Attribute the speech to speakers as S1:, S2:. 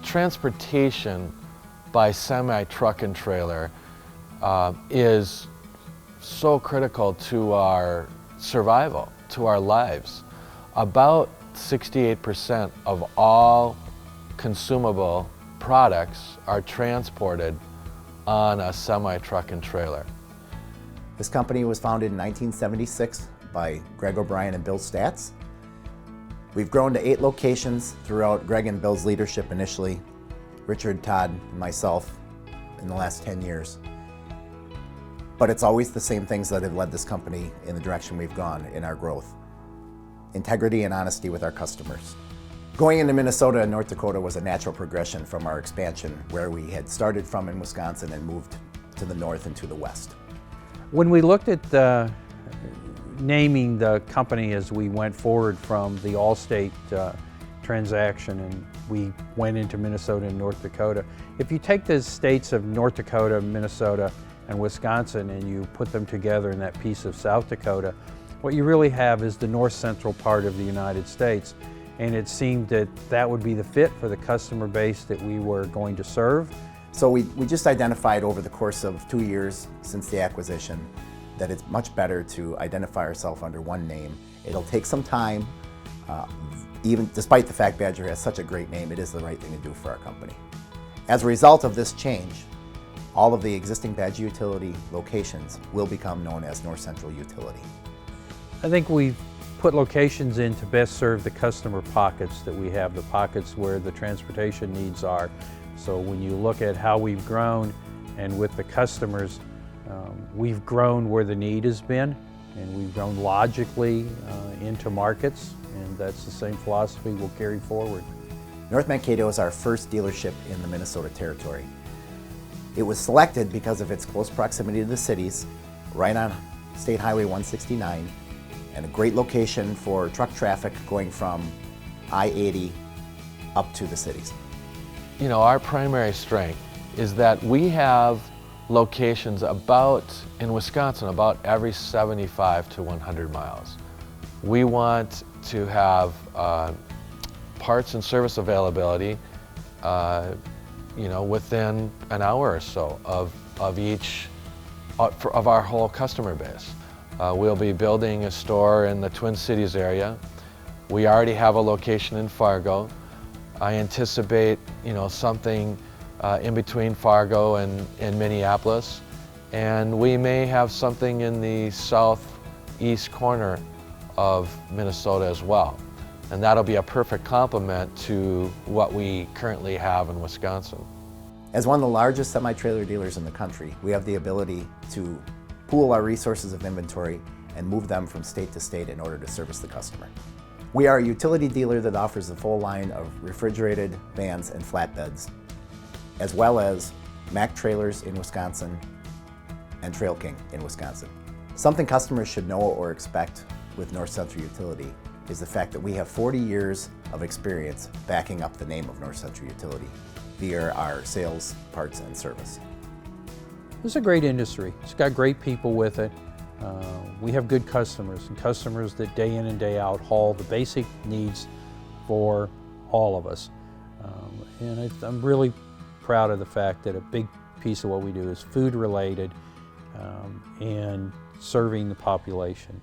S1: transportation by semi-truck and trailer is so critical to our survival, to our lives. About 68% of all consumable products are transported on a semi-truck and trailer.
S2: This company was founded in 1976 by Greg O'Brien and Bill Statz. We've grown to 8 locations throughout Greg and Bill's leadership initially, Richard, Todd, and myself in the last 10 years. But it's always the same things that have led this company in the direction we've gone in our growth. Integrity and honesty with our customers. Going into Minnesota and North Dakota was a natural progression from our expansion where we had started from in Wisconsin and moved to the north and to the west.
S3: When we looked at naming the company as we went forward from the Allstate transaction and we went into Minnesota and North Dakota, if you take the states of North Dakota, Minnesota, and Wisconsin and you put them together in that piece of South Dakota, what you really have is the north central part of the United States. And it seemed that that would be the fit for the customer base that we were going to serve.
S2: So we just identified over the course of 2 years since the acquisition that it's much better to identify ourselves under one name. It'll take some time, even despite the fact Badger has such a great name, it is the right thing to do for our company. As a result of this change, all of the existing Badger Utility locations will become known as North Central Utility.
S3: I think we've put locations in to best serve the customer pockets that we have, the pockets where the transportation needs are. So when you look at how we've grown and with the customers, we've grown where the need has been and we've grown logically into markets, and that's the same philosophy we'll carry forward.
S2: North Mankato is our first dealership in the Minnesota territory. It was selected because of its close proximity to the cities, right on State Highway 169, and a great location for truck traffic going from I-80 up to the cities.
S1: You know, our primary strength is that we have locations in Wisconsin, about every 75 to 100 miles. We want to have parts and service availability within an hour or so of our whole customer base. We'll be building a store in the Twin Cities area. We already have a location in Fargo. I anticipate, something in between Fargo and Minneapolis, and we may have something in the southeast corner of Minnesota as well. And that'll be a perfect complement to what we currently have in Wisconsin.
S2: As one of the largest semi-trailer dealers in the country, we have the ability to pool our resources of inventory and move them from state to state in order to service the customer. We are a utility dealer that offers a full line of refrigerated vans and flatbeds, as well as Mack trailers in Wisconsin and Trail King in Wisconsin. Something customers should know or expect with North Central Utility is the fact that we have 40 years of experience backing up the name of North Central Utility via our sales, parts, and service.
S3: It's a great industry. It's got great people with it. We have good customers, and customers that day in and day out haul the basic needs for all of us. And I'm really proud of the fact that a big piece of what we do is food related and serving the population.